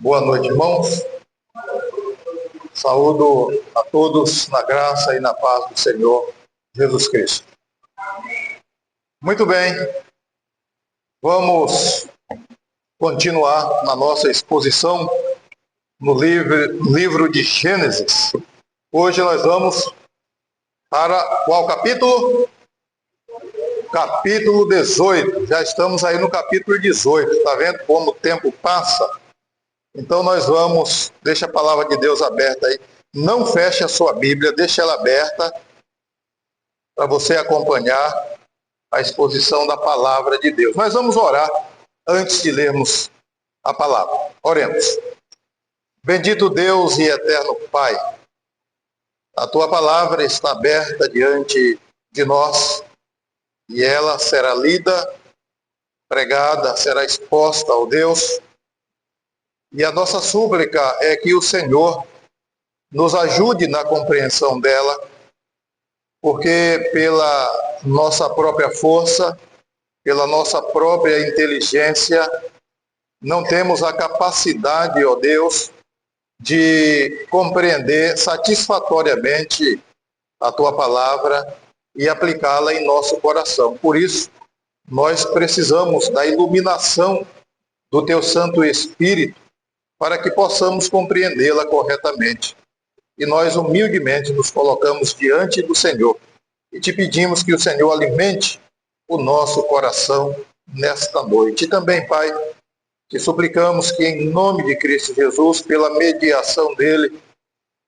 Boa noite, irmãos. Saúdo a todos na graça e na paz do Senhor Jesus Cristo. Muito bem, vamos continuar na nossa exposição no livro de Gênesis. Hoje nós vamos para qual capítulo? Capítulo 18. Já estamos aí no capítulo 18. Está vendo como o tempo passa? Então nós vamos, deixa a palavra de Deus aberta aí. Não feche a sua Bíblia, deixa ela aberta para você acompanhar a exposição da palavra de Deus. Nós vamos orar antes de lermos a palavra. Oremos. Bendito Deus e eterno Pai, a tua palavra está aberta diante de nós e ela será lida, pregada, será exposta ao Deus. E a nossa súplica é que o Senhor nos ajude na compreensão dela, porque pela nossa própria força, pela nossa própria inteligência, não temos a capacidade, ó Deus, de compreender satisfatoriamente a tua palavra e aplicá-la em nosso coração. Por isso, nós precisamos da iluminação do teu Santo Espírito para que possamos compreendê-la corretamente. E nós humildemente nos colocamos diante do Senhor e te pedimos que o Senhor alimente o nosso coração nesta noite. E também, Pai, te suplicamos que em nome de Cristo Jesus, pela mediação dele,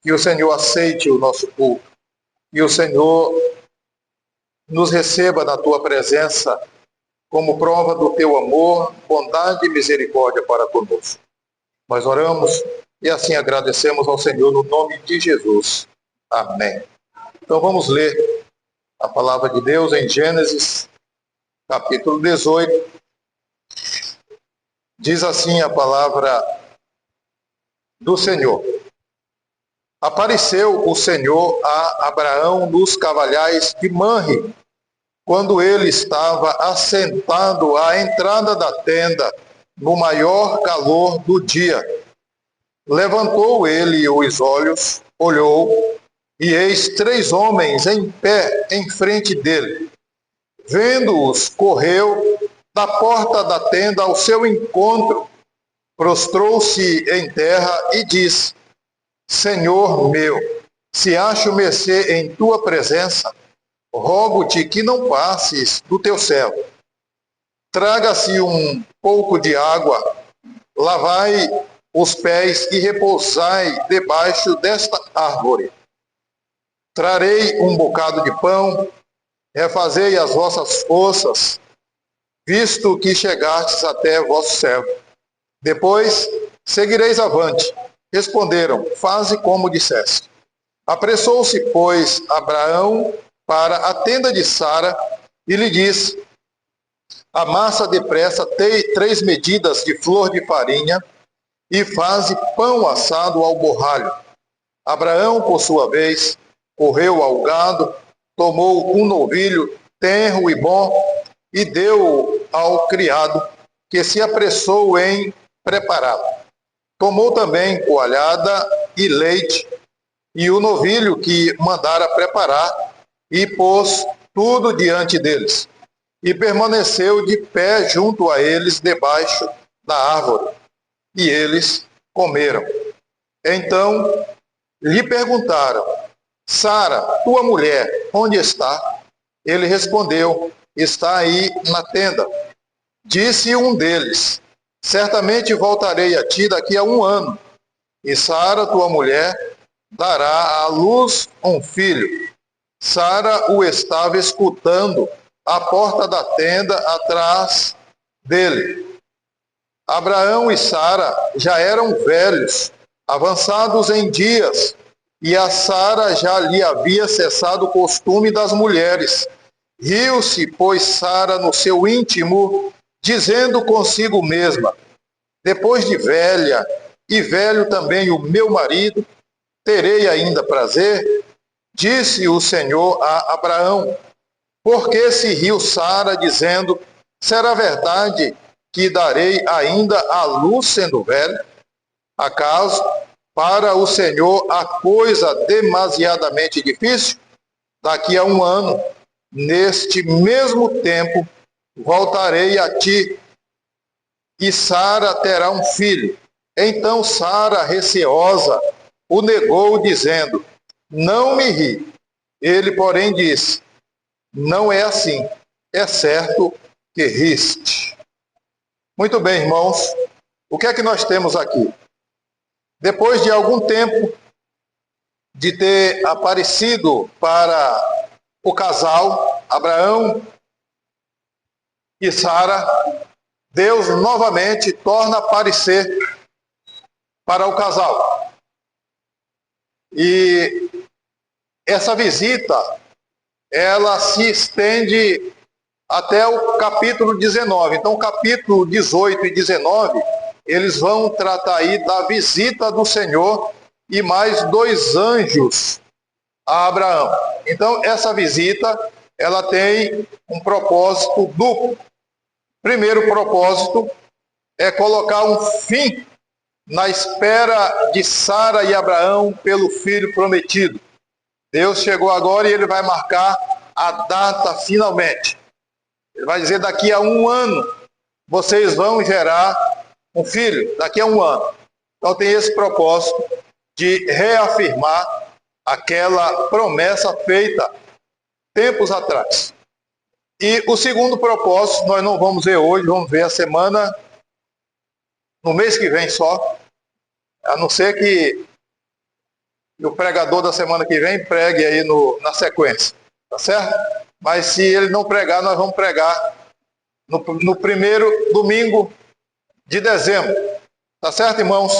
que o Senhor aceite o nosso culto, que o Senhor nos receba na tua presença como prova do teu amor, bondade e misericórdia para conosco. Nós oramos e assim agradecemos ao Senhor no nome de Jesus. Amém. Então vamos ler a palavra de Deus em Gênesis, capítulo 18. Diz assim a palavra do Senhor. Apareceu o Senhor a Abraão nos cavalhais de Manre, quando ele estava assentado à entrada da tenda, no maior calor do dia. Levantou ele os olhos, olhou, e eis 3 homens em pé em frente dele. Vendo-os, correu da porta da tenda ao seu encontro, prostrou-se em terra e disse: Senhor meu, se acho mercê em tua presença, rogo-te que não passes do teu servo. Traga-se um pouco de água, lavai os pés e repousai debaixo desta árvore. Trarei um bocado de pão, refazei as vossas forças, visto que chegastes até vosso servo. Depois seguireis avante. Responderam: faze como disseste. Apressou-se, pois, Abraão para a tenda de Sara e lhe disse: amassa depressa 3 medidas de flor de farinha e faze pão assado ao borralho. Abraão, por sua vez, correu ao gado, tomou um novilho tenro e bom e deu ao criado, que se apressou em prepará-lo. Tomou também coalhada e leite e o novilho que mandara preparar e pôs tudo diante deles. E permaneceu de pé junto a eles debaixo da árvore. E eles comeram. Então lhe perguntaram: Sara, tua mulher, onde está? Ele respondeu: está aí na tenda. Disse um deles: certamente voltarei a ti daqui a 1 ano, e Sara, tua mulher, dará à luz um filho. Sara o estava escutando à porta da tenda atrás dele. Abraão e Sara já eram velhos, avançados em dias, e a Sara já lhe havia cessado o costume das mulheres. Riu-se, pois, Sara no seu íntimo, dizendo consigo mesma: depois de velha, e velho também o meu marido, terei ainda prazer? Disse o Senhor a Abraão: por que se riu Sara, dizendo: será verdade que darei ainda à luz sendo velho? Acaso para o Senhor a coisa demasiadamente difícil? Daqui a um ano, neste mesmo tempo, voltarei a ti, e Sara terá um filho. Então Sara, receosa, o negou, dizendo: não me ri. Ele, porém, disse: não é assim, é certo que riste. Muito bem, irmãos, o que é que nós temos aqui? Depois de algum tempo de ter aparecido para o casal, Abraão e Sara, Deus novamente torna a aparecer para o casal. E essa visita, ela se estende até o capítulo 19. Então, o capítulo 18 e 19, eles vão tratar aí da visita do Senhor e mais 2 anjos a Abraão. Então, essa visita, ela tem um propósito duplo. Primeiro propósito é colocar um fim na espera de Sara e Abraão pelo filho prometido. Deus chegou agora e ele vai marcar a data finalmente. Ele vai dizer: daqui a um ano vocês vão gerar um filho, daqui a um ano. Então tem esse propósito de reafirmar aquela promessa feita tempos atrás. E o segundo propósito, nós não vamos ver hoje, vamos ver a semana, no mês que vem só, a não ser que o pregador da semana que vem pregue aí na sequência, tá certo? Mas se ele não pregar, nós vamos pregar no primeiro domingo de dezembro, tá certo, irmãos?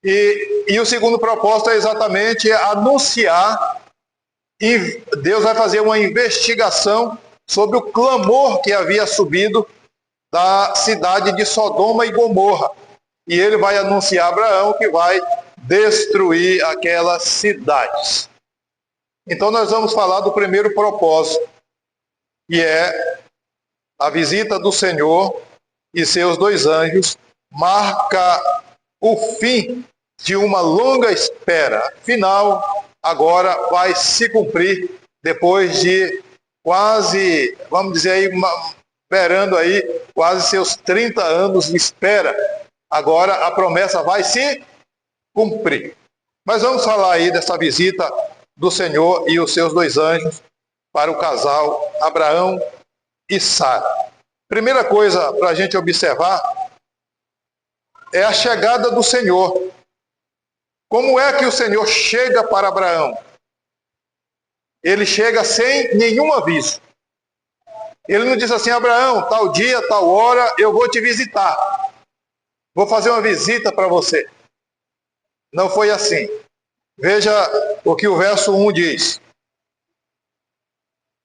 E o segundo propósito é exatamente anunciar, e Deus vai fazer uma investigação sobre o clamor que havia subido da cidade de Sodoma e Gomorra. E ele vai anunciar a Abraão que vai destruir aquelas cidades. Então nós vamos falar do primeiro propósito, que é a visita do Senhor e seus 2 anjos, marca o fim de uma longa espera. Afinal, agora vai se cumprir depois de quase, vamos dizer aí, esperando aí quase seus 30 anos de espera. Agora a promessa vai se cumprir. Mas vamos falar aí dessa visita do Senhor e os seus 2 anjos para o casal Abraão e Sara. Primeira coisa para a gente observar é a chegada do Senhor. Como é que o Senhor chega para Abraão? Ele chega sem nenhum aviso. Ele não diz assim: Abraão, tal dia, tal hora, eu vou te visitar. Vou fazer uma visita para você. Não foi assim. Veja o que o verso 1 diz.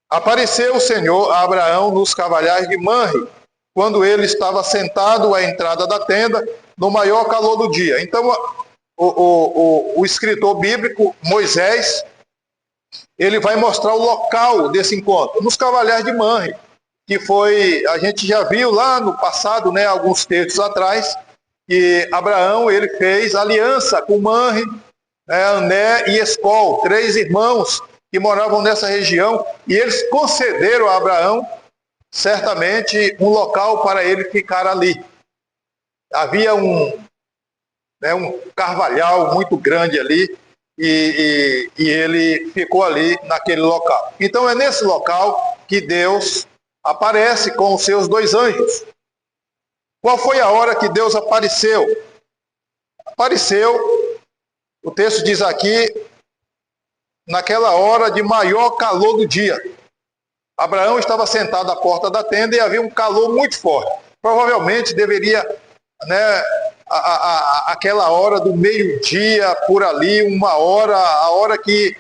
Apareceu o Senhor a Abraão nos cavalhais de Manre, quando ele estava sentado à entrada da tenda, no maior calor do dia. Então, o escritor bíblico, Moisés, ele vai mostrar o local desse encontro, nos cavalhais de Manre, que foi, a gente já viu lá no passado, né, alguns textos atrás, que Abraão, ele fez aliança com Manre, Ané e Escol, 3 irmãos que moravam nessa região, e eles concederam a Abraão, certamente, um local para ele ficar ali. Havia um carvalhal muito grande ali, e ele ficou ali naquele local. Então é nesse local que Deus aparece com os seus 2 anjos. Qual foi a hora que Deus apareceu? Apareceu, o texto diz aqui, naquela hora de maior calor do dia. Abraão estava sentado à porta da tenda e havia um calor muito forte. Provavelmente deveria, aquela hora do meio-dia, por ali, uma hora, a hora que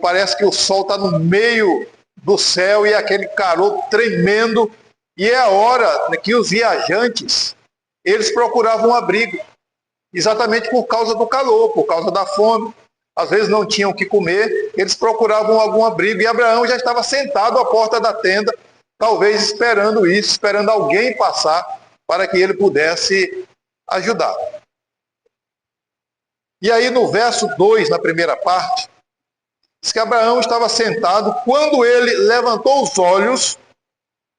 parece que o sol está no meio do céu e aquele calor tremendo. E é a hora que os viajantes, eles procuravam um abrigo, exatamente por causa do calor, por causa da fome. Às vezes não tinham o que comer, eles procuravam algum abrigo, e Abraão já estava sentado à porta da tenda, talvez esperando isso, esperando alguém passar para que ele pudesse ajudar. E aí no verso 2, na primeira parte, diz que Abraão estava sentado, quando ele levantou os olhos, o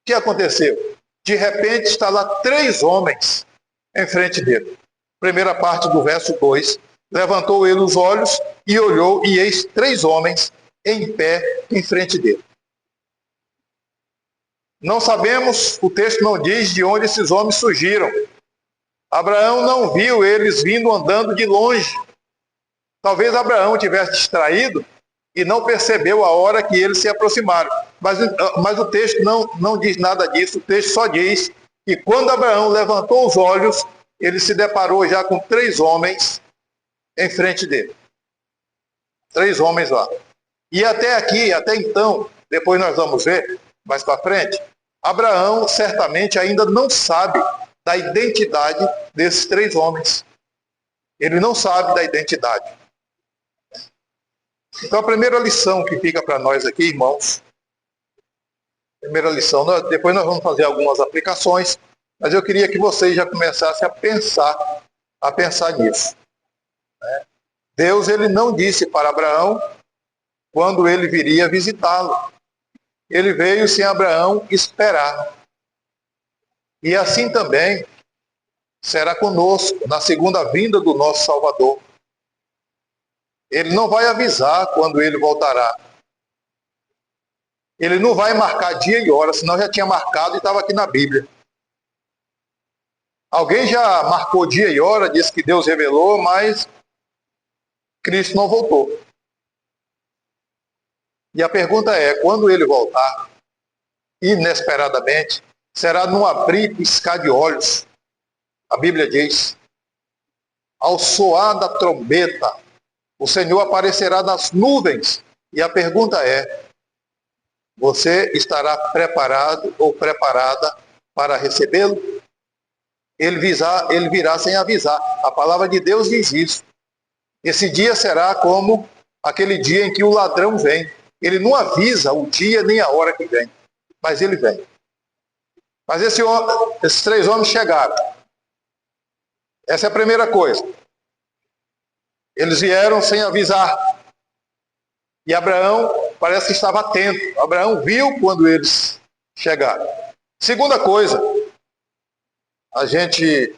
que aconteceu? De repente está lá 3 homens em frente dele. Primeira parte do verso 2, levantou ele os olhos e olhou, e eis 3 homens em pé em frente dele. Não sabemos, o texto não diz de onde esses homens surgiram. Abraão não viu eles vindo andando de longe. Talvez Abraão tivesse distraído e não percebeu a hora que eles se aproximaram. Mas o texto não diz nada disso. O texto só diz que quando Abraão levantou os olhos, ele se deparou já com 3 homens em frente dele. 3 homens lá. E até aqui, até então, depois nós vamos ver mais para frente, Abraão certamente ainda não sabe da identidade desses 3 homens. Ele não sabe da identidade. Então a primeira lição que fica para nós aqui, irmãos, primeira lição, depois nós vamos fazer algumas aplicações, mas eu queria que vocês já começassem a pensar nisso. Deus, ele não disse para Abraão quando ele viria visitá-lo. Ele veio sem Abraão esperar. E assim também será conosco na segunda vinda do nosso Salvador. Ele não vai avisar quando ele voltará. Ele não vai marcar dia e hora, senão já tinha marcado e estava aqui na Bíblia. Alguém já marcou dia e hora, disse que Deus revelou, mas Cristo não voltou. E a pergunta é, quando ele voltar, inesperadamente, será num abrir e piscar de olhos. A Bíblia diz, ao soar da trombeta, o Senhor aparecerá nas nuvens. E a pergunta é, você estará preparado ou preparada para recebê-lo? Ele virá sem avisar. A palavra de Deus diz isso. Esse dia será como aquele dia em que o ladrão vem. Ele não avisa o dia nem a hora que vem, mas ele vem. Mas esses 3 homens chegaram. Essa é a primeira coisa. Eles vieram sem avisar. E Abraão parece que estava atento. Abraão viu quando eles chegaram. Segunda coisa, a gente,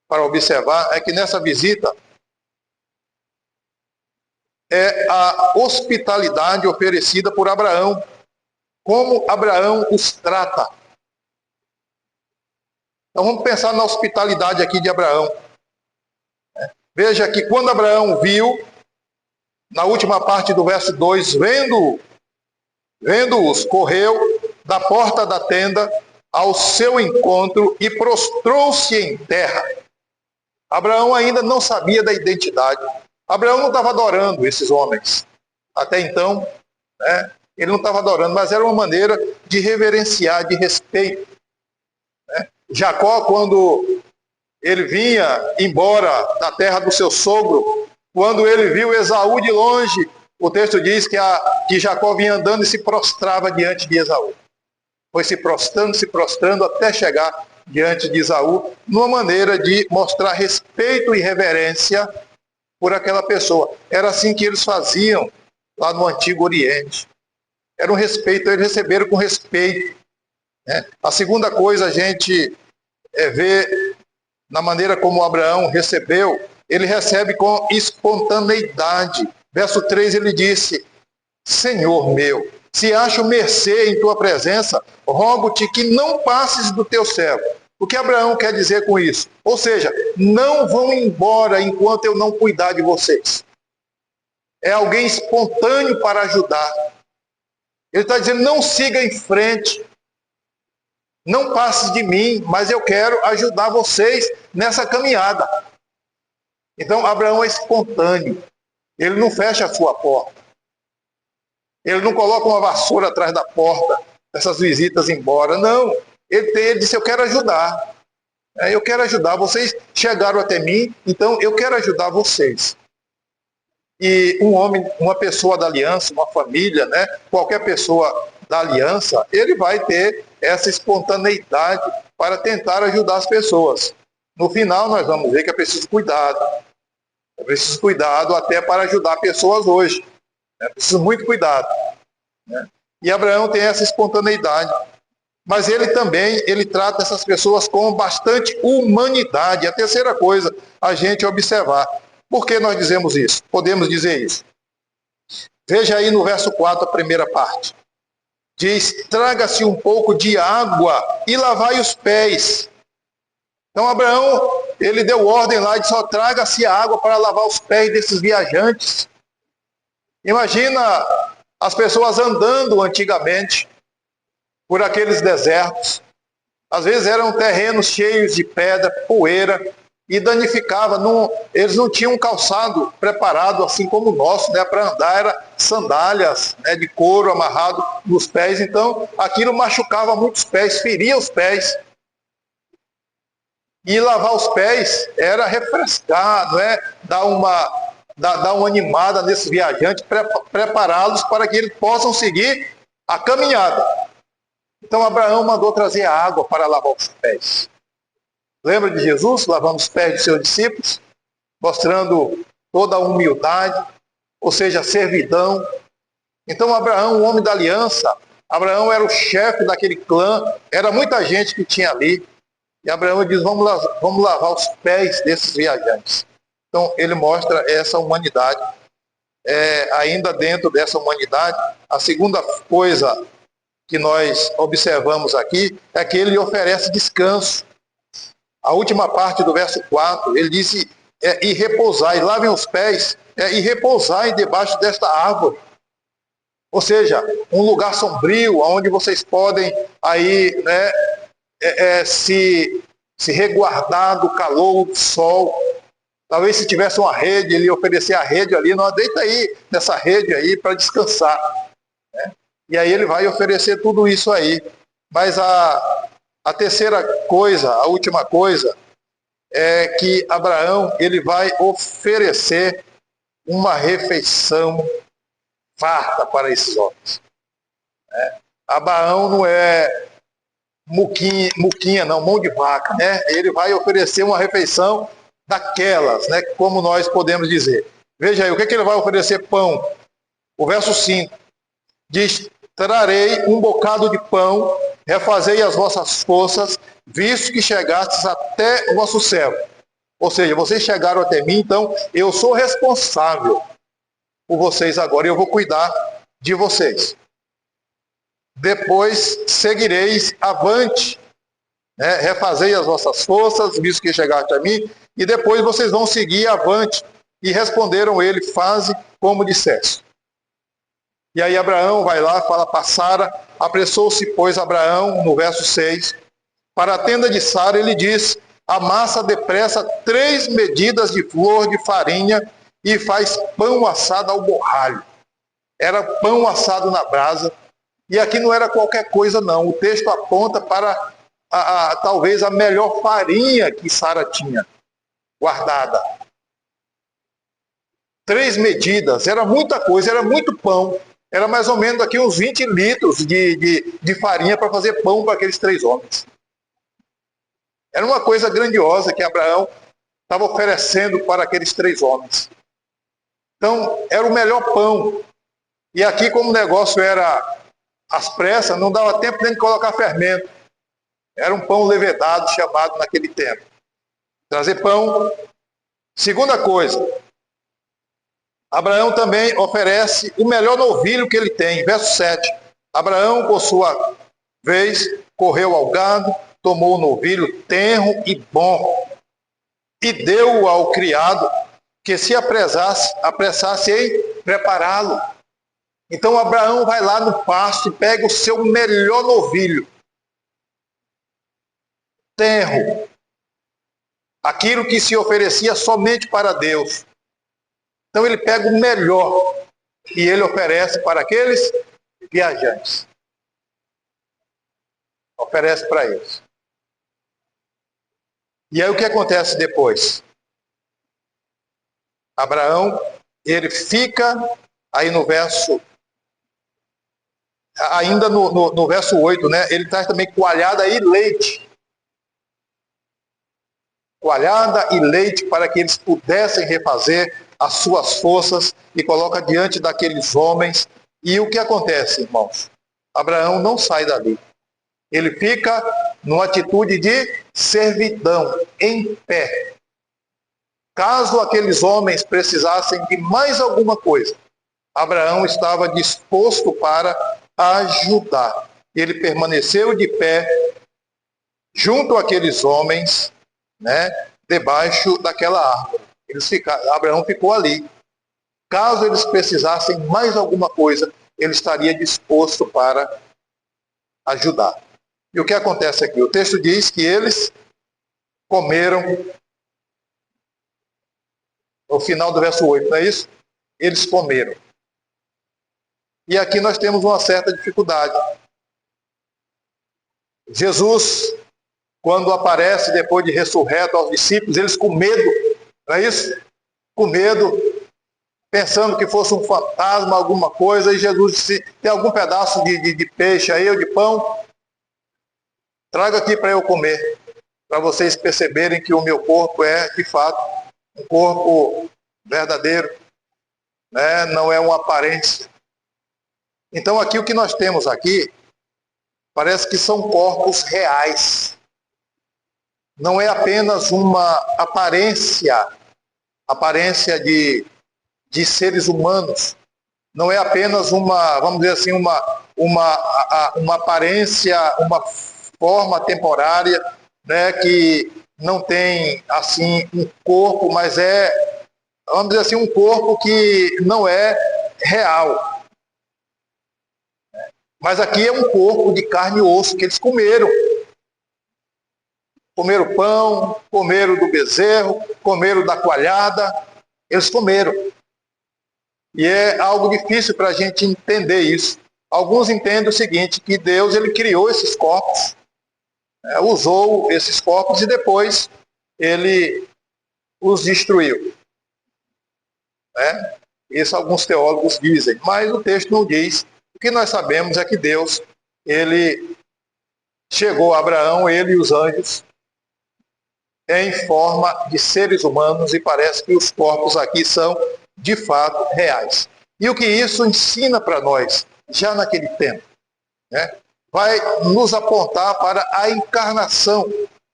para observar, é que nessa visita é a hospitalidade oferecida por Abraão. Como Abraão os trata. Então vamos pensar na hospitalidade aqui de Abraão. Veja que quando Abraão viu, na última parte do verso 2, vendo-os, correu da porta da tenda ao seu encontro e prostrou-se em terra. Abraão ainda não sabia da identidade. Abraão não estava adorando esses homens. Até então, ele não estava adorando, mas era uma maneira de reverenciar, de respeito. Jacó, quando ele vinha embora da terra do seu sogro, quando ele viu Esaú de longe, o texto diz que Jacó vinha andando e se prostrava diante de Esaú. Foi se prostrando até chegar diante de Esaú, numa maneira de mostrar respeito e reverência por aquela pessoa. Era assim que eles faziam lá no Antigo Oriente. Era um respeito, eles receberam com respeito. A segunda coisa a gente vê na maneira como Abraão recebeu, ele recebe com espontaneidade. Verso 3 ele disse, Senhor meu, se acho mercê em tua presença, rogo-te que não passes do teu servo. O que Abraão quer dizer com isso? Ou seja, não vão embora enquanto eu não cuidar de vocês. É alguém espontâneo para ajudar. Ele está dizendo, não siga em frente. Não passe de mim, mas eu quero ajudar vocês nessa caminhada. Então, Abraão é espontâneo. Ele não fecha a sua porta. Ele não coloca uma vassoura atrás da porta, essas visitas embora. Não. Ele disse, eu quero ajudar. Eu quero ajudar. Vocês chegaram até mim, então eu quero ajudar vocês. E um homem, uma pessoa da aliança, uma família, qualquer pessoa da aliança, ele vai ter essa espontaneidade para tentar ajudar as pessoas. No final, nós vamos ver que é preciso cuidado. É preciso cuidado até para ajudar pessoas hoje. Né? Preciso muito cuidado. Né? E Abraão tem essa espontaneidade. Mas ele também, ele trata essas pessoas com bastante humanidade. A terceira coisa, a gente observar. Por que nós dizemos isso? Podemos dizer isso. Veja aí no verso 4, a primeira parte. Diz, traga-se um pouco de água e lavai os pés. Então Abraão, ele deu ordem lá de só traga-se água para lavar os pés desses viajantes. Imagina as pessoas andando antigamente por aqueles desertos. Às vezes eram terrenos cheios de pedra, poeira, e danificava. Eles não tinham um calçado preparado assim como o nosso, né, para andar. Era sandálias, né, de couro amarrado nos pés. Então aquilo machucava muito os pés, feria os pés. E lavar os pés era refrescar, não é? Dar uma animada nesses viajantes, prepará-los para que eles possam seguir a caminhada. Então Abraão mandou trazer água para lavar os pés. Lembra de Jesus lavando os pés de seus discípulos? Mostrando toda a humildade, ou seja, a servidão. Então Abraão, o homem da aliança, Abraão era o chefe daquele clã, era muita gente que tinha ali. E Abraão diz, vamos lavar os pés desses viajantes. Então ele mostra essa humanidade. Ainda dentro dessa humanidade, a segunda coisa que nós observamos aqui é que ele oferece descanso. A última parte do verso 4, ele disse, e repousai, lavem os pés, e repousai debaixo desta árvore. Ou seja, um lugar sombrio, onde vocês podem aí, né, se reguardar do calor do sol. Talvez se tivesse uma rede, ele oferecer a rede ali, não, deita aí nessa rede aí para descansar. Né? E aí ele vai oferecer tudo isso aí. Mas a terceira coisa, a última coisa, é que Abraão, ele vai oferecer uma refeição farta para esses homens. Abraão não é muquinha não, mão de vaca, né? Ele vai oferecer uma refeição daquelas, né? Como nós podemos dizer. Veja aí, o que ele vai oferecer? Pão. O verso 5 diz, trarei um bocado de pão, refazei as vossas forças, visto que chegastes até o vosso servo. Ou seja, vocês chegaram até mim, então eu sou responsável por vocês agora, eu vou cuidar de vocês. Depois seguireis avante, né? Refazei as vossas forças, visto que chegaste a mim, e depois vocês vão seguir avante. E responderam ele, faze como disseste. E aí Abraão vai lá, fala para Sara, apressou-se, pois, Abraão, no verso 6, para a tenda de Sara, ele diz, amassa depressa 3 medidas de flor de farinha e faz pão assado ao borralho. Era pão assado na brasa. E aqui não era qualquer coisa, não. O texto aponta para talvez a melhor farinha que Sara tinha guardada. 3 medidas, era muita coisa, era muito pão. Era mais ou menos aqui uns 20 litros de farinha para fazer pão para aqueles 3 homens. Era uma coisa grandiosa que Abraão estava oferecendo para aqueles 3 homens. Então, era o melhor pão. E aqui, como o negócio era às pressas, não dava tempo nem de colocar fermento. Era um pão levedado, chamado naquele tempo. Trazer pão. Segunda coisa, Abraão também oferece o melhor novilho que ele tem. Verso 7. Abraão, por sua vez, correu ao gado, tomou o novilho tenro e bom, e deu ao criado que se apressasse em prepará-lo. Então Abraão vai lá no pasto e pega o seu melhor novilho, tenro, aquilo que se oferecia somente para Deus. Então ele pega o melhor e ele oferece para aqueles viajantes. Oferece para eles. E aí o que acontece depois? Abraão, ele fica aí no verso, ainda no verso 8, né? Ele traz também coalhada e leite. coalhada e leite para que eles pudessem refazer as suas forças, e coloca diante daqueles homens. E o que acontece, irmãos? Abraão não sai dali. Ele fica numa atitude de servidão, em pé. Caso aqueles homens precisassem de mais alguma coisa, Abraão estava disposto para ajudar. Ele permaneceu de pé junto àqueles homens, né, debaixo daquela árvore. Abraão ficou ali. Caso eles precisassem mais alguma coisa, ele estaria disposto para ajudar. E o que acontece aqui? O texto diz que eles comeram, no final do verso 8, não é isso? Eles comeram. E aqui nós temos uma certa dificuldade. Jesus, quando aparece depois de ressurreto aos discípulos, eles com medo, não é isso? Com medo, pensando que fosse um fantasma, alguma coisa, e Jesus disse: tem algum pedaço de peixe aí ou de pão? Traga aqui para eu comer, para vocês perceberem que o meu corpo é, de fato, um corpo verdadeiro, né? Não é uma aparência. Então aqui o que nós temos aqui, parece que são corpos reais. Não é apenas uma aparência de seres humanos. Não é apenas uma, vamos dizer assim, uma aparência, uma forma temporária, né, que não tem, assim, um corpo, mas é, vamos dizer assim, um corpo que não é real. Mas aqui é um corpo de carne e osso que eles comeram. Comeram pão, comeram do bezerro, comeram da coalhada, eles comeram. E é algo difícil para a gente entender isso. Alguns entendem o seguinte, que Deus ele criou esses corpos, usou esses corpos e depois ele os destruiu. Né? Isso alguns teólogos dizem, mas o texto não diz. O que nós sabemos é que Deus, ele chegou a Abraão, ele e os anjos, em forma de seres humanos, e parece que os corpos aqui são, de fato, reais. E o que isso ensina para nós, já naquele tempo, né? Vai nos apontar para a encarnação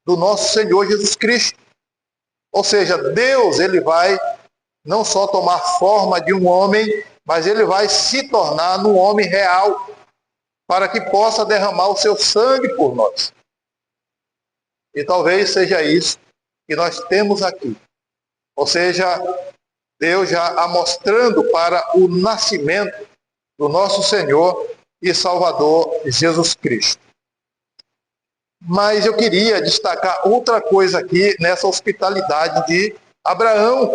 do nosso Senhor Jesus Cristo. Ou seja, Deus, ele vai não só tomar forma de um homem, mas ele vai se tornar um homem real, para que possa derramar o seu sangue por nós. E talvez seja isso que nós temos aqui. Ou seja, Deus já mostrando para o nascimento do nosso Senhor e Salvador Jesus Cristo. Mas eu queria destacar outra coisa aqui nessa hospitalidade de Abraão.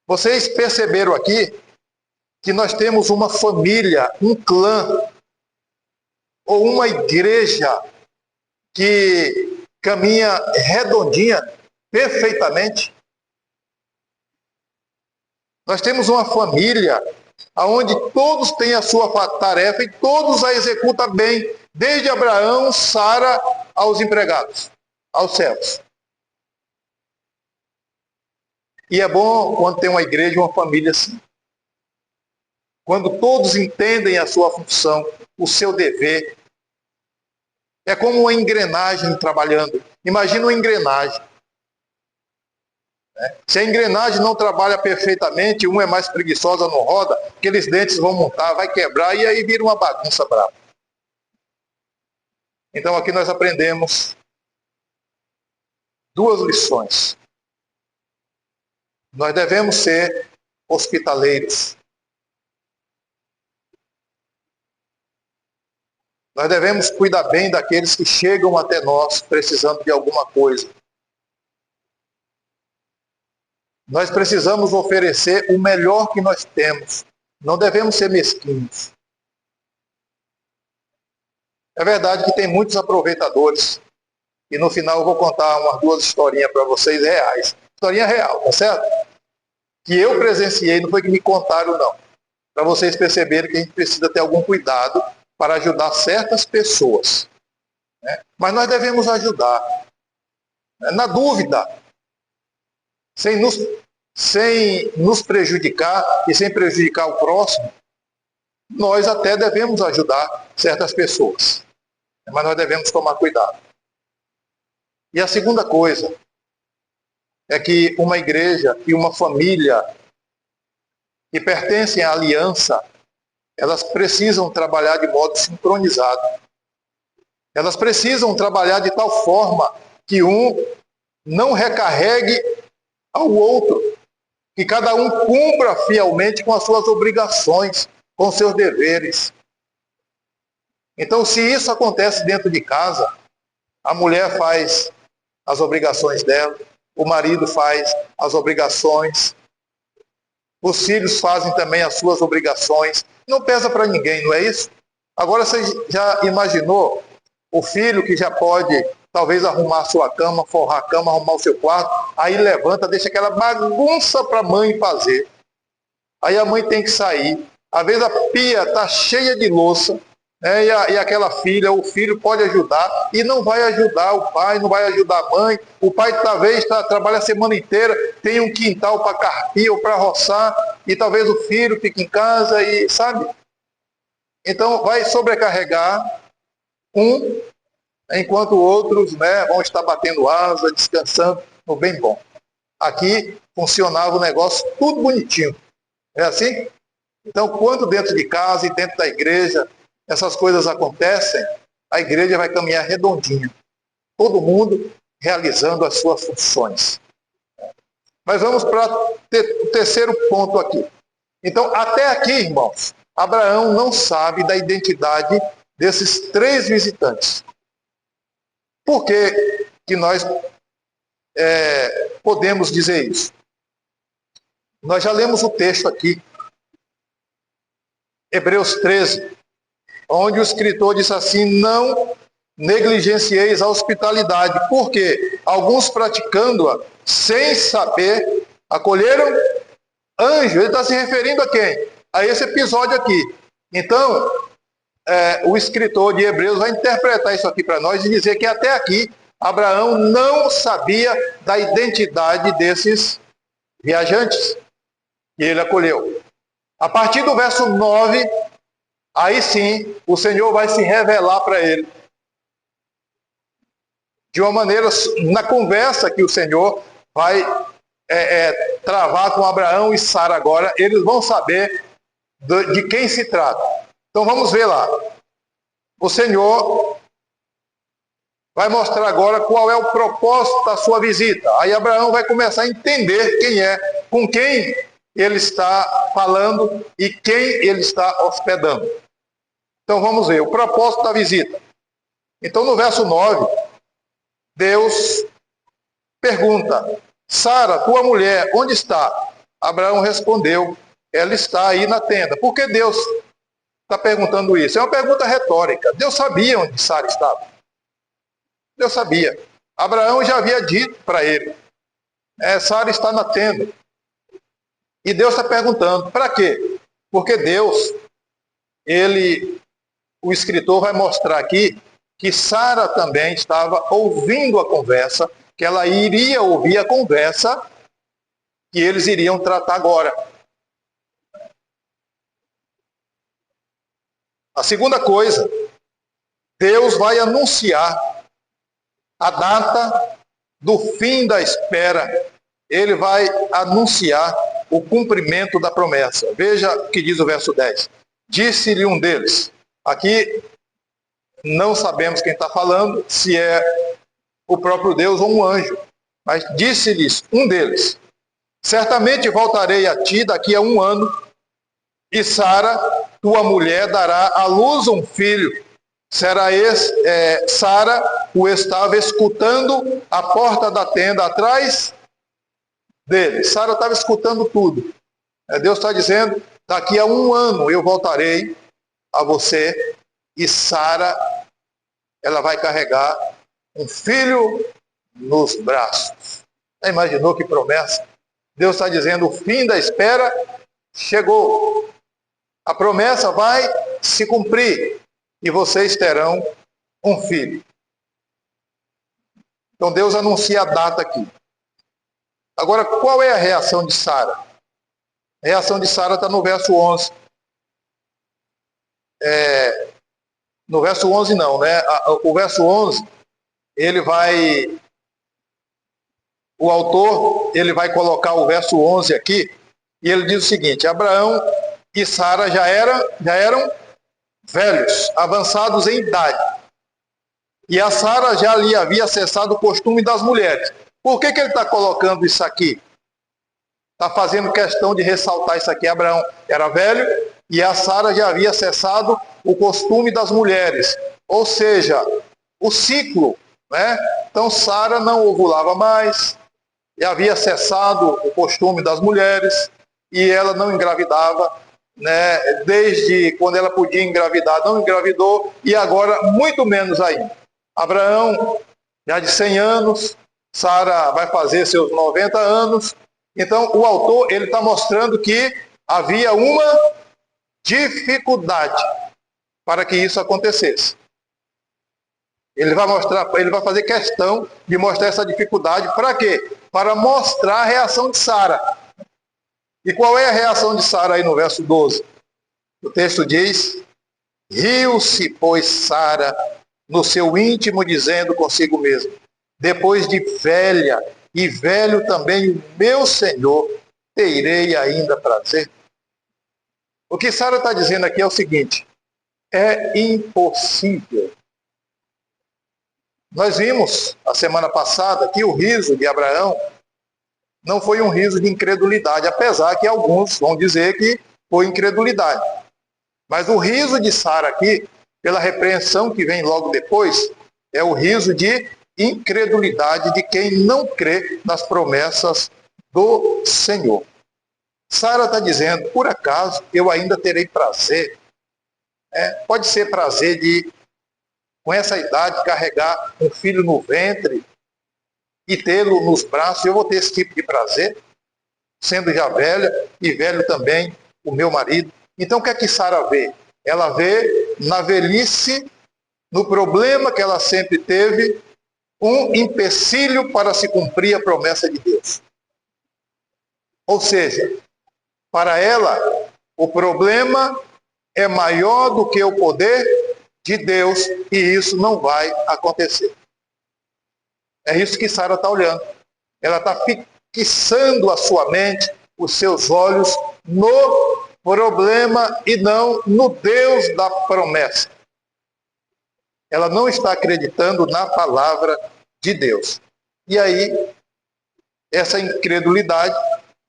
Vocês perceberam aqui que nós temos uma família, um clã, ou uma igreja que caminha redondinha, perfeitamente. Nós temos uma família onde todos têm a sua tarefa e todos a executam bem, desde Abraão, Sara, aos empregados, aos servos. E é bom quando tem uma igreja, uma família assim. Quando todos entendem a sua função, o seu dever. É como uma engrenagem trabalhando. Imagina uma engrenagem. Se a engrenagem não trabalha perfeitamente, uma é mais preguiçosa, não roda, aqueles dentes vão montar, vai quebrar e aí vira uma bagunça brava. Então aqui nós aprendemos duas lições. Nós devemos ser hospitaleiros. Nós devemos cuidar bem daqueles que chegam até nós precisando de alguma coisa. Nós precisamos oferecer o melhor que nós temos. Não devemos ser mesquinhos. É verdade que tem muitos aproveitadores. E no final eu vou contar umas duas historinhas para vocês reais. Historinha real, tá certo? Que eu presenciei, não foi que me contaram, não. Para vocês perceberem que a gente precisa ter algum cuidado para ajudar certas pessoas. Né? Mas nós devemos ajudar. na dúvida, sem nos prejudicar e sem prejudicar o próximo, nós até devemos ajudar certas pessoas, mas nós devemos tomar cuidado. E a segunda coisa é que uma igreja e uma família que pertencem à aliança, elas precisam trabalhar de modo sincronizado. Elas precisam trabalhar de tal forma que um não recarregue ao outro, que cada um cumpra fielmente com as suas obrigações, com seus deveres. Então, se isso acontece dentro de casa, a mulher faz as obrigações dela, o marido faz as obrigações, os filhos fazem também as suas obrigações. Não pesa para ninguém, não é isso? Agora, você já imaginou o filho que já pode, talvez, arrumar a sua cama, forrar a cama, arrumar o seu quarto, aí levanta, deixa aquela bagunça para a mãe fazer. Aí a mãe tem que sair. Às vezes a pia está cheia de louça, né? E aquela filha, o filho pode ajudar e não vai ajudar o pai, não vai ajudar a mãe. O pai talvez trabalha a semana inteira, tem um quintal para carpir ou para roçar, e talvez o filho fique em casa e, sabe? Então vai sobrecarregar um, enquanto outros, né, vão estar batendo asa, descansando no bem bom. Aqui funcionava o negócio tudo bonitinho. É assim? Então, quando dentro de casa e dentro da igreja essas coisas acontecem, a igreja vai caminhar redondinha. Todo mundo realizando as suas funções. Mas vamos para o terceiro ponto aqui. Então, até aqui, irmãos, Abraão não sabe da identidade desses 3 visitantes. Por que nós podemos dizer isso? Nós já lemos o texto aqui, Hebreus 13, onde o escritor diz assim: não negligencieis a hospitalidade, porque alguns praticando-a sem saber acolheram anjo. Ele está se referindo a quem? A esse episódio aqui. Então, o escritor de Hebreus vai interpretar isso aqui para nós e dizer que até aqui Abraão não sabia da identidade desses viajantes que ele acolheu. A partir do verso 9, aí sim, o Senhor vai se revelar para ele. De uma maneira, na conversa que o Senhor vai travar com Abraão e Sara agora, eles vão saber de quem se trata. Então vamos ver lá. O Senhor vai mostrar agora qual é o propósito da sua visita. Aí Abraão vai começar a entender quem é, com quem ele está falando e quem ele está hospedando. Então vamos ver o propósito da visita. Então no verso 9, Deus pergunta: Sara, tua mulher, onde está? Abraão respondeu: ela está aí na tenda. Por que Deus está perguntando isso? É uma pergunta retórica. Deus sabia onde Sara estava. Deus sabia. Abraão já havia dito para ele: Sara está na tenda. E Deus está perguntando: para quê? Porque Deus, o escritor vai mostrar aqui que Sara também estava ouvindo a conversa, que ela iria ouvir a conversa que eles iriam tratar agora. A segunda coisa, Deus vai anunciar a data do fim da espera. Ele vai anunciar o cumprimento da promessa. Veja o que diz o verso 10. Disse-lhe um deles. Aqui não sabemos quem está falando, se é o próprio Deus ou um anjo. Mas disse-lhes um deles: certamente voltarei a ti daqui a 1 ano, e Sara, tua mulher, dará à luz um filho. Sara o estava escutando à porta da tenda atrás dele. Sara estava escutando tudo. Deus está dizendo: daqui a 1 ano eu voltarei a você, e Sara, ela vai carregar um filho nos braços. Já imaginou que promessa? Deus está dizendo: o fim da espera chegou. A promessa vai se cumprir e vocês terão um filho. Então Deus anuncia a data aqui. Agora, qual é a reação de Sara? A reação de Sara está no verso 11. No verso 11 não, né? O verso 11, o autor, ele vai colocar o verso 11 aqui, e ele diz o seguinte: Abraão e Sara já eram velhos, avançados em idade. E a Sara já lhe havia cessado o costume das mulheres. Por que ele está colocando isso aqui? Está fazendo questão de ressaltar isso aqui. Abraão era velho e a Sara já havia cessado o costume das mulheres. Ou seja, o ciclo, né? Então Sara não ovulava mais, e havia cessado o costume das mulheres, e ela não engravidava, né? Desde quando ela podia engravidar, não engravidou, e agora muito menos ainda. Abraão, já de 100 anos, Sara vai fazer seus 90 anos. Então, o autor ele está mostrando que havia uma dificuldade para que isso acontecesse. Ele vai fazer questão de mostrar essa dificuldade. Para quê? Para mostrar a reação de Sara. E qual é a reação de Sara aí no verso 12? O texto diz: riu-se, pois, Sara no seu íntimo, dizendo consigo mesmo: depois de velha e velho também o meu Senhor, terei ainda prazer. O que Sara está dizendo aqui é o seguinte: é impossível. Nós vimos a semana passada que o riso de Abraão não foi um riso de incredulidade, apesar que alguns vão dizer que foi incredulidade. Mas o riso de Sara aqui, pela repreensão que vem logo depois, é o riso de incredulidade de quem não crê nas promessas do Senhor. Sara está dizendo: por acaso eu ainda terei prazer? Pode ser prazer de, com essa idade, carregar um filho no ventre e tê-lo nos braços. Eu vou ter esse tipo de prazer, sendo já velha e velho também o meu marido. Então o que é que Sara vê? Ela vê na velhice, no problema que ela sempre teve, um empecilho para se cumprir a promessa de Deus. Ou seja, para ela, o problema é maior do que o poder de Deus, e isso não vai acontecer. É isso que Sara está olhando. Ela está fixando a sua mente, os seus olhos no problema e não no Deus da promessa. Ela não está acreditando na palavra de Deus. E aí, essa incredulidade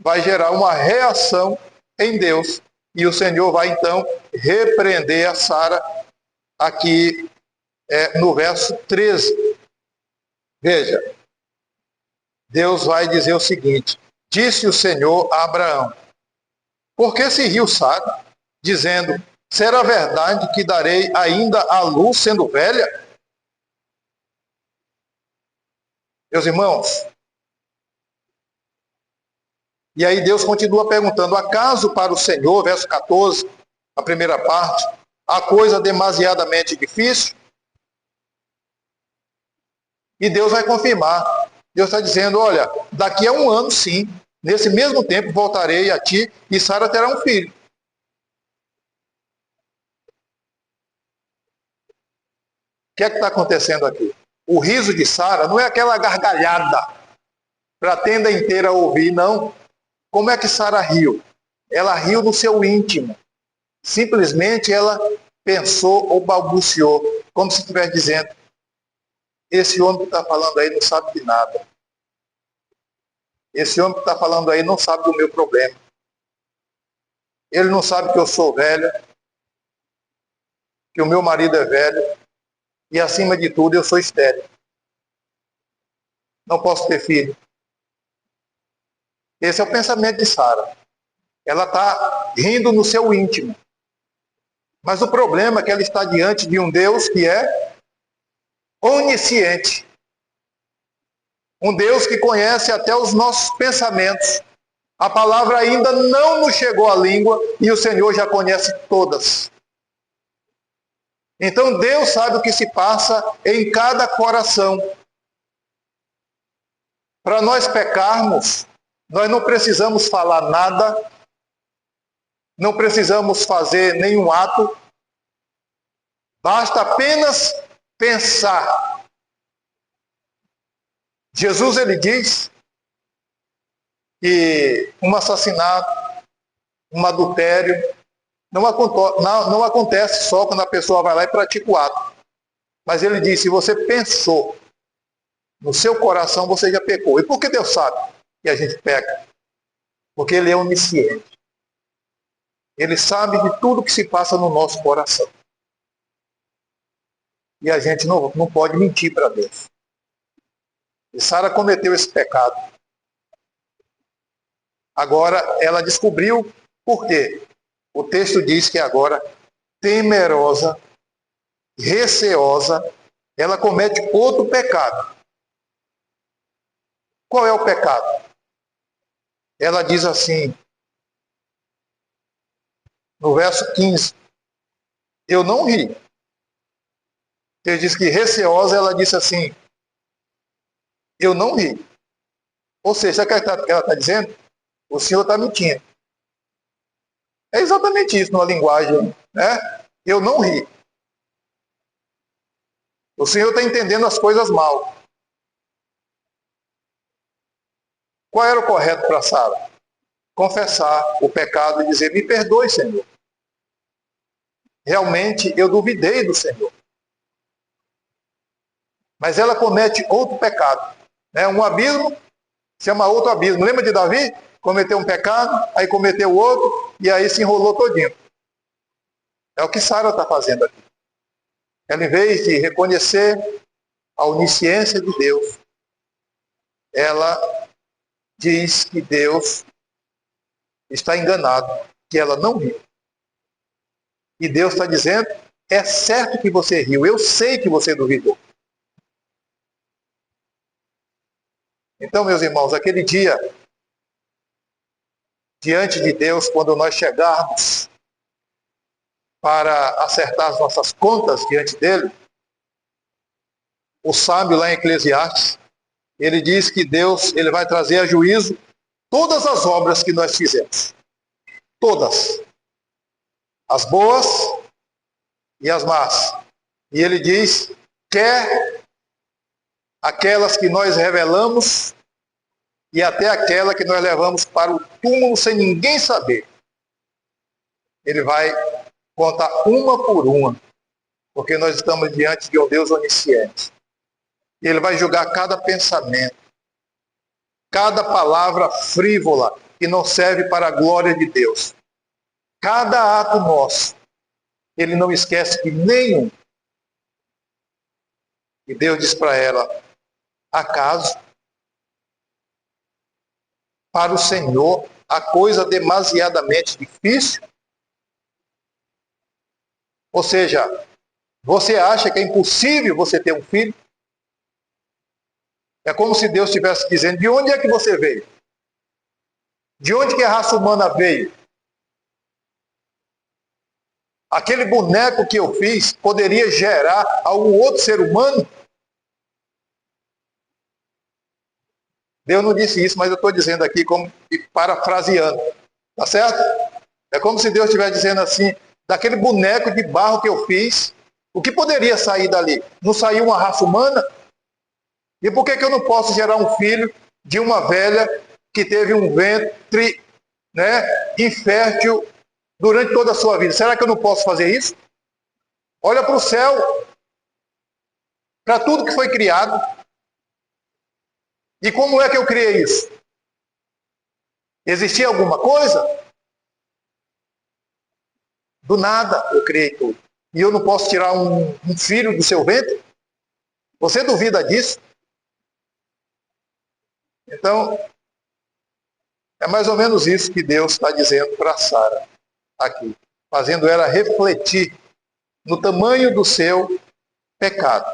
vai gerar uma reação em Deus. E o Senhor vai então repreender a Sara aqui no verso 13. Veja, Deus vai dizer o seguinte: disse o Senhor a Abraão: por que se riu Sara, dizendo: será verdade que darei ainda à luz sendo velha? Meus irmãos, e aí Deus continua perguntando: acaso para o Senhor, verso 14, a primeira parte, a coisa demasiadamente difícil? E Deus vai confirmar. Deus está dizendo: olha, daqui a 1 ano, sim, nesse mesmo tempo voltarei a ti e Sara terá um filho. O que é que está acontecendo aqui? O riso de Sara não é aquela gargalhada para a tenda inteira ouvir, não. Como é que Sara riu? Ela riu no seu íntimo. Simplesmente ela pensou ou balbuciou, como se estivesse dizendo: esse homem que está falando aí não sabe de nada. Esse homem que está falando aí não sabe do meu problema. Ele não sabe que eu sou velha, que o meu marido é velho, e acima de tudo eu sou estéril. Não posso ter filho. Esse é o pensamento de Sara. Ela está rindo no seu íntimo. Mas o problema é que ela está diante de um Deus que é onisciente. Um Deus que conhece até os nossos pensamentos. A palavra ainda não nos chegou à língua e o Senhor já conhece todas. Então Deus sabe o que se passa em cada coração. Para nós pecarmos, nós não precisamos falar nada, não precisamos fazer nenhum ato, basta apenas pensar. Jesus, ele diz que um assassinato, um adultério, não acontece só quando a pessoa vai lá e pratica o ato. Mas ele diz, se você pensou no seu coração, você já pecou. E por que Deus sabe que a gente peca? Porque ele é onisciente. Ele sabe de tudo que se passa no nosso coração. E a gente não pode mentir para Deus. E Sara cometeu esse pecado. Agora, ela descobriu por quê. O texto diz que agora, temerosa, receosa, ela comete outro pecado. Qual é o pecado? Ela diz assim, no verso 15, eu não ri. Ele diz que receosa, ela disse assim, eu não ri. Ou seja, sabe o que ela está dizendo? O Senhor está mentindo. É exatamente isso numa linguagem, né? Eu não ri. O Senhor está entendendo as coisas mal. Qual era o correto para Sara? Confessar o pecado e dizer, me perdoe, Senhor. Realmente eu duvidei do Senhor. Mas ela comete outro pecado. Né? Um abismo chama outro abismo. Lembra de Davi? Cometeu um pecado, aí cometeu outro, e aí se enrolou todinho. É o que Sara está fazendo aqui. Ela, em vez de reconhecer a onisciência de Deus, ela diz que Deus está enganado, que ela não riu. E Deus está dizendo, é certo que você riu, eu sei que você duvidou. Então, meus irmãos, aquele dia, diante de Deus, quando nós chegarmos para acertar as nossas contas diante dele, o sábio lá em Eclesiastes, ele diz que Deus ele vai trazer a juízo todas as obras que nós fizemos. Todas. As boas e as más. E ele diz, quer aquelas que nós revelamos e até aquela que nós levamos para o túmulo sem ninguém saber. Ele vai contar uma por uma, porque nós estamos diante de um Deus onisciente. E ele vai julgar cada pensamento, cada palavra frívola que não serve para a glória de Deus. Cada ato nosso, ele não esquece de nenhum. E Deus diz para ela, acaso, para o Senhor, a coisa demasiadamente difícil? Ou seja, você acha que é impossível você ter um filho? É como se Deus estivesse dizendo, de onde é que você veio? De onde que a raça humana veio? Aquele boneco que eu fiz poderia gerar algum outro ser humano? Deus não disse isso, mas eu estou dizendo aqui como parafraseando. Tá certo? É como se Deus estivesse dizendo assim, daquele boneco de barro que eu fiz, o que poderia sair dali? Não saiu uma raça humana? E por que eu não posso gerar um filho de uma velha que teve um ventre, né, infértil durante toda a sua vida? Será que eu não posso fazer isso? Olha para o céu, para tudo que foi criado. E como é que eu criei isso? Existia alguma coisa? Do nada eu criei tudo. E eu não posso tirar um filho do seu ventre? Você duvida disso? Então, é mais ou menos isso que Deus está dizendo para Sara aqui, fazendo ela refletir no tamanho do seu pecado.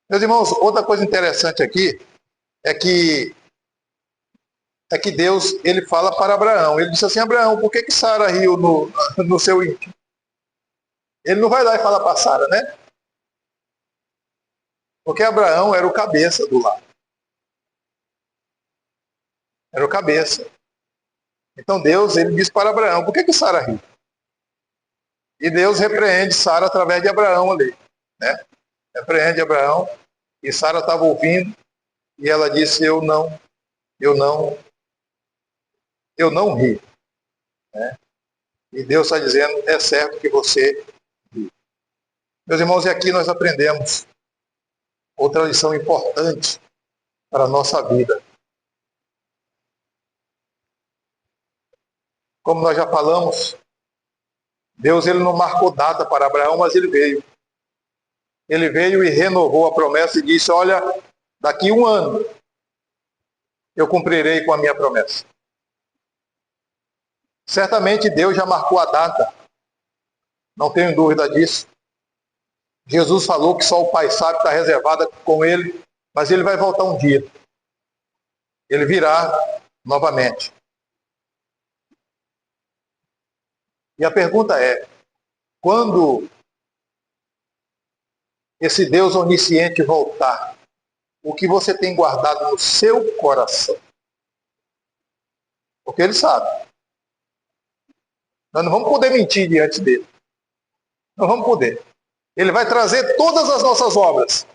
Meus irmãos, outra coisa interessante aqui é que Deus ele fala para Abraão. Ele disse assim, Abraão, por que Sara riu no seu íntimo? Ele não vai lá e fala para Sara, né? Porque Abraão era o cabeça do lar. era o cabeça. Então Deus, ele disse para Abraão, por que Sara riu? E Deus repreende Sara através de Abraão ali, né? Repreende Abraão, e Sara estava ouvindo, e ela disse, eu não ri, né? E Deus está dizendo, é certo que você ri. Meus irmãos, e aqui nós aprendemos outra lição importante para a nossa vida. Como nós já falamos, Deus ele não marcou data para Abraão, mas ele veio. Ele veio e renovou a promessa e disse, olha, daqui 1 ano eu cumprirei com a minha promessa. Certamente Deus já marcou a data, não tenho dúvida disso. Jesus falou que só o Pai sabe, está reservada com ele, mas ele vai voltar um dia. Ele virá novamente. E a pergunta é, quando esse Deus onisciente voltar, o que você tem guardado no seu coração? Porque ele sabe. Nós não vamos poder mentir diante dele. Não vamos poder. Ele vai trazer todas as nossas obras.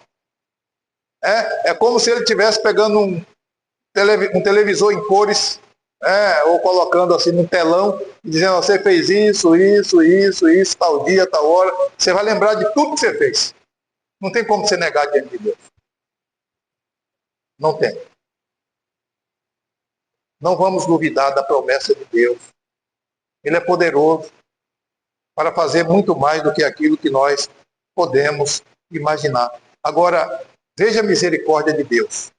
É como se ele estivesse pegando um televisor em cores, ou colocando assim no telão, e dizendo, você fez isso, tal dia, tal hora. Você vai lembrar de tudo que você fez. Não tem como você negar diante de Deus. Não tem. Não vamos duvidar da promessa de Deus. Ele é poderoso para fazer muito mais do que aquilo que nós podemos imaginar. Agora, veja a misericórdia de Deus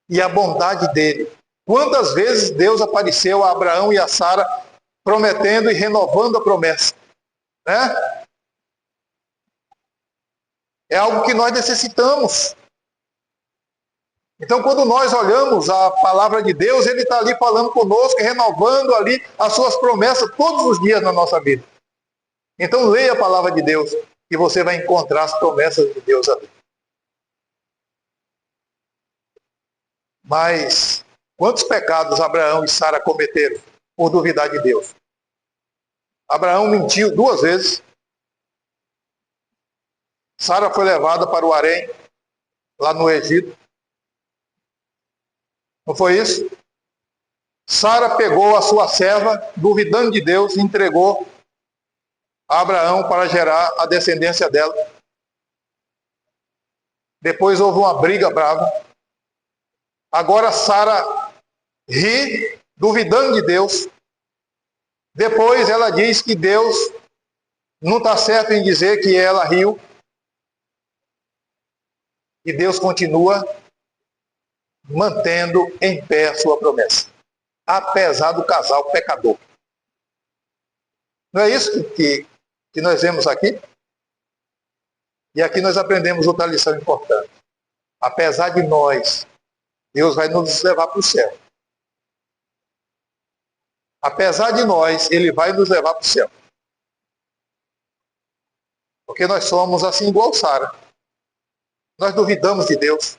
e a bondade dele. Quantas vezes Deus apareceu a Abraão e a Sara prometendo e renovando a promessa, né? É algo que nós necessitamos. Então, quando nós olhamos a palavra de Deus, ele está ali falando conosco, renovando ali as suas promessas todos os dias na nossa vida. Então, leia a palavra de Deus e você vai encontrar as promessas de Deus ali. Mas, quantos pecados Abraão e Sara cometeram por duvidar de Deus? Abraão mentiu 2 vezes. Sara foi levada para o harém, lá no Egito. Não foi isso? Sara pegou a sua serva, duvidando de Deus, e entregou a Abraão para gerar a descendência dela. Depois houve uma briga brava. Agora Sara ri, duvidando de Deus. Depois ela diz que Deus não está certo em dizer que ela riu. E Deus continua mantendo em pé a sua promessa, apesar do casal pecador. Não é isso que nós vemos aqui? E aqui nós aprendemos outra lição importante. Apesar de nós, Deus vai nos levar para o céu. Apesar de nós, Ele vai nos levar para o céu. Porque nós somos assim igual Sara. Nós duvidamos de Deus.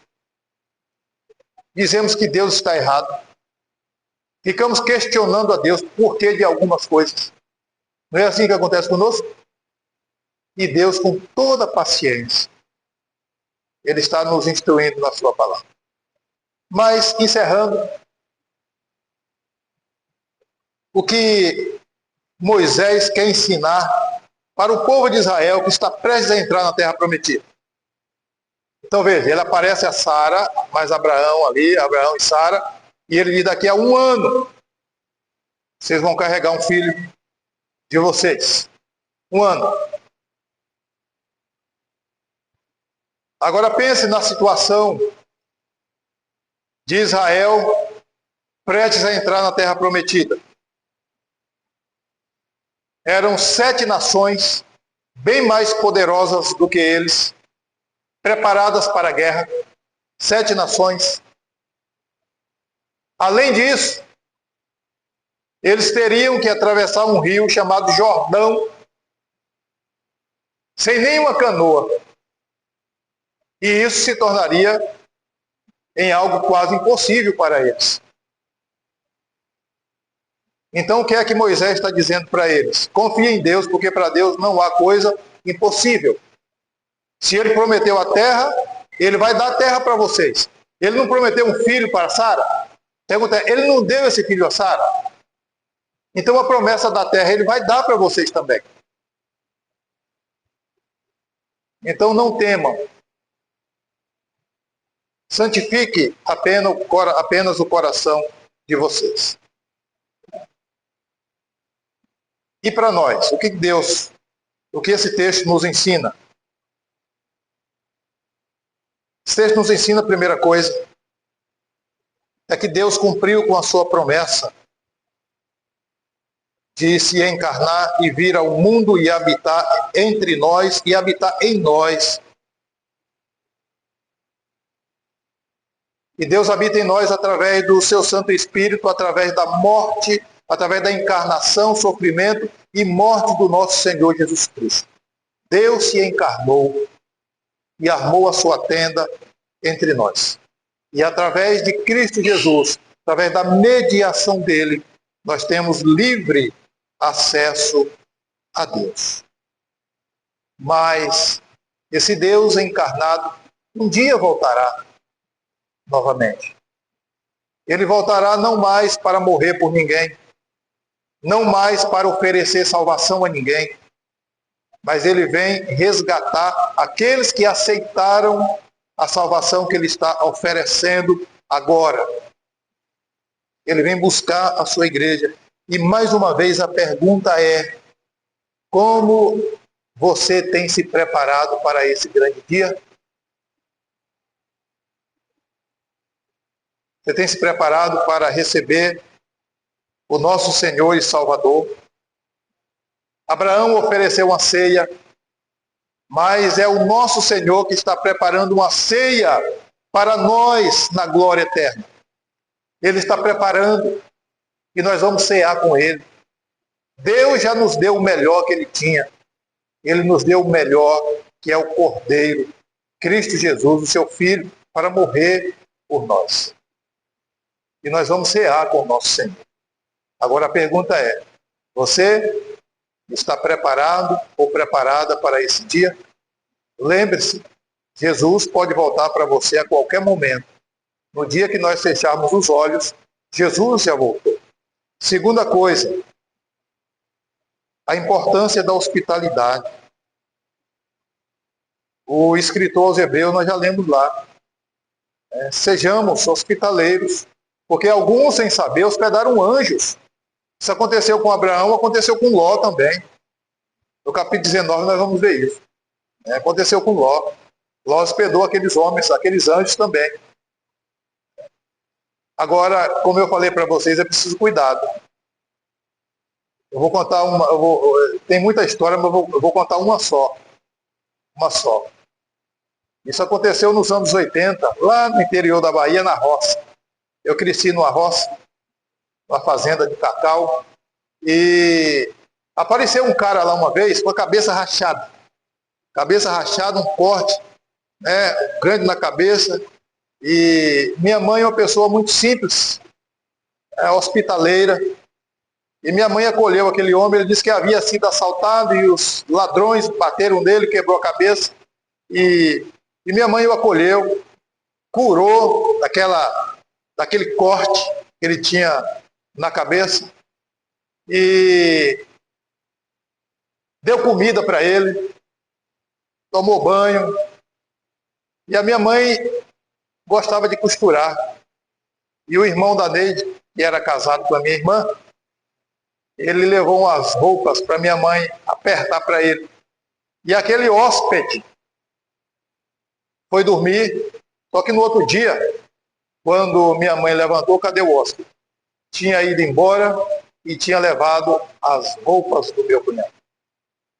Dizemos que Deus está errado. Ficamos questionando a Deus por que de algumas coisas. Não é assim que acontece conosco? E Deus, com toda paciência, Ele está nos instruindo na sua palavra. Mas, encerrando, o que Moisés quer ensinar para o povo de Israel que está prestes a entrar na terra prometida. Então veja, ele aparece a Sara, mais Abraão ali, Abraão e Sara, e ele diz, daqui a 1 ano, vocês vão carregar um filho de vocês. 1 ano. Agora pense na situação de Israel prestes a entrar na terra prometida. Eram 7 nações, bem mais poderosas do que eles, preparadas para a guerra. 7 nações. Além disso, eles teriam que atravessar um rio chamado Jordão, sem nenhuma canoa. E isso se tornaria em algo quase impossível para eles. Então, o que é que Moisés está dizendo para eles? Confiem em Deus, porque para Deus não há coisa impossível. Se ele prometeu a terra, ele vai dar a terra para vocês. Ele não prometeu um filho para Sara? Pergunta, ele não deu esse filho a Sara? Então a promessa da terra ele vai dar para vocês também. Então não temam. Santifique apenas o coração de vocês. E para nós, o que esse texto nos ensina? Esse texto nos ensina a primeira coisa, é que Deus cumpriu com a sua promessa de se encarnar e vir ao mundo e habitar entre nós e habitar em nós. E Deus habita em nós através do seu Santo Espírito, através da morte, através da encarnação, sofrimento e morte do nosso Senhor Jesus Cristo. Deus se encarnou e armou a sua tenda entre nós. E através de Cristo Jesus, através da mediação dele, nós temos livre acesso a Deus. Mas esse Deus encarnado um dia voltará novamente. Ele voltará não mais para morrer por ninguém, não mais para oferecer salvação a ninguém, mas ele vem resgatar aqueles que aceitaram a salvação que ele está oferecendo agora. Ele vem buscar a sua igreja. E mais uma vez a pergunta é: como você tem se preparado para esse grande dia? Você tem se preparado para receber o nosso Senhor e Salvador? Abraão ofereceu uma ceia, mas é o nosso Senhor que está preparando uma ceia para nós na glória eterna. Ele está preparando e nós vamos cear com Ele. Deus já nos deu o melhor que Ele tinha. Ele nos deu o melhor, que é o Cordeiro, Cristo Jesus, o seu Filho, para morrer por nós. E nós vamos cear com o nosso Senhor. Agora a pergunta é: você está preparado ou preparada para esse dia? Lembre-se, Jesus pode voltar para você a qualquer momento. No dia que nós fecharmos os olhos, Jesus já voltou. Segunda coisa, a importância da hospitalidade. O escritor aos Hebreus, nós já lemos lá. Sejamos hospitaleiros, porque alguns, sem saber, hospedaram anjos. Isso aconteceu com Abraão, aconteceu com Ló também. No capítulo 19 nós vamos ver isso. Aconteceu com Ló. Ló hospedou aqueles homens, aqueles anjos também. Agora, como eu falei para vocês, é preciso cuidado. Eu vou contar uma, tem muita história, mas eu vou contar uma só. Uma só. Isso aconteceu nos anos 80, lá no interior da Bahia, na roça. Eu cresci numa roça, numa fazenda de cacau, e apareceu um cara lá uma vez com a cabeça rachada. Cabeça rachada, um corte, grande na cabeça. E minha mãe é uma pessoa muito simples, hospitaleira. E minha mãe acolheu aquele homem, ele disse que havia sido assaltado e os ladrões bateram nele, quebrou a cabeça. E minha mãe o acolheu, curou daquele corte que ele tinha na cabeça e deu comida para ele, tomou banho. E a minha mãe gostava de costurar. E o irmão da Neide, que era casado com a minha irmã, ele levou umas roupas para minha mãe apertar para ele. E aquele hóspede foi dormir, só que no outro dia, quando minha mãe levantou, cadê o hóspede? Tinha ido embora e tinha levado as roupas do meu cunhado.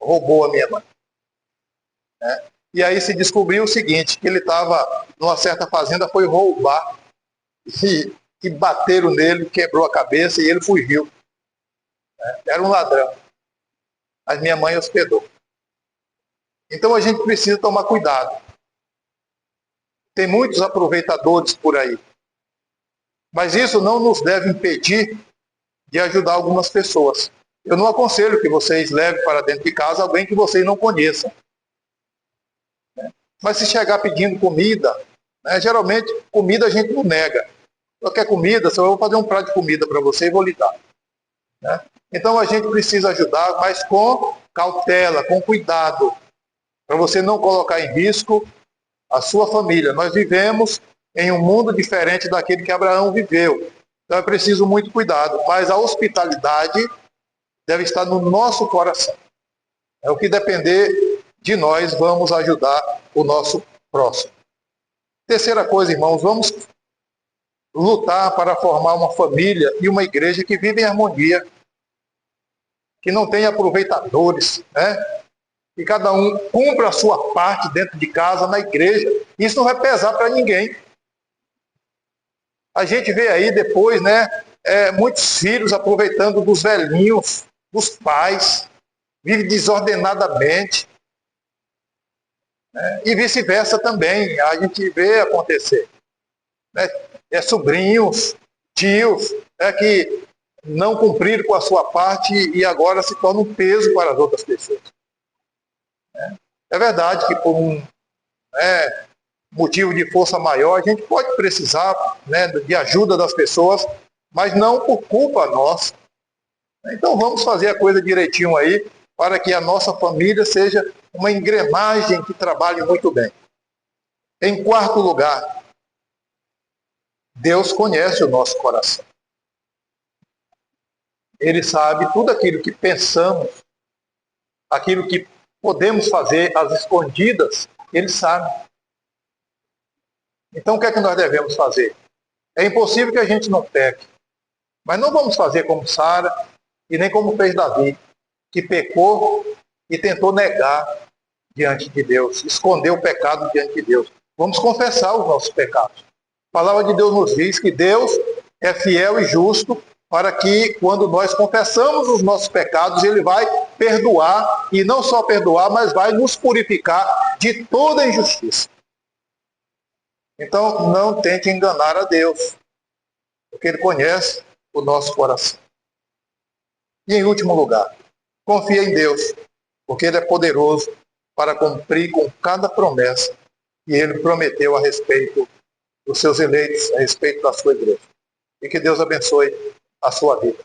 Roubou a minha mãe. E aí se descobriu o seguinte, que ele estava numa certa fazenda, foi roubar e bateram nele, quebrou a cabeça e ele fugiu. Era um ladrão. Mas minha mãe hospedou. Então a gente precisa tomar cuidado. Tem muitos aproveitadores por aí. Mas isso não nos deve impedir de ajudar algumas pessoas. Eu não aconselho que vocês levem para dentro de casa alguém que vocês não conheçam. Mas se chegar pedindo comida, geralmente comida a gente não nega. Só quer comida, só eu vou fazer um prato de comida para você e vou lhe dar. Então a gente precisa ajudar, mas com cautela, com cuidado, para você não colocar em risco a sua família. Nós vivemos em um mundo diferente daquele que Abraão viveu. Então é preciso muito cuidado, mas a hospitalidade deve estar no nosso coração. É o que depender de nós, vamos ajudar o nosso próximo. Terceira coisa, irmãos, vamos lutar para formar uma família e uma igreja que vive em harmonia, que não tenha aproveitadores, que cada um cumpra a sua parte dentro de casa, na igreja. Isso não vai pesar para ninguém. A gente vê aí depois, muitos filhos aproveitando dos velhinhos, dos pais, vivem desordenadamente. E vice-versa também, a gente vê acontecer. Sobrinhos, tios, que não cumpriram com a sua parte e agora se tornam um peso para as outras pessoas. É verdade que por um motivo de força maior, a gente pode precisar de ajuda das pessoas, mas não por culpa nossa. Então vamos fazer a coisa direitinho aí, para que a nossa família seja uma engrenagem que trabalhe muito bem. Em quarto lugar, Deus conhece o nosso coração. Ele sabe tudo aquilo que pensamos, aquilo que podemos fazer às escondidas, Ele sabe. Então o que é que nós devemos fazer? É impossível que a gente não peque, mas não vamos fazer como Sara e nem como fez Davi, que pecou e tentou negar diante de Deus, escondeu o pecado diante de Deus. Vamos confessar os nossos pecados. A palavra de Deus nos diz que Deus é fiel e justo para que, quando nós confessamos os nossos pecados, Ele vai perdoar, e não só perdoar, mas vai nos purificar de toda injustiça. Então, não tente enganar a Deus, porque Ele conhece o nosso coração. E, em último lugar, confia em Deus, porque Ele é poderoso para cumprir com cada promessa que Ele prometeu a respeito dos seus eleitos, a respeito da sua igreja. E que Deus abençoe a sua vida.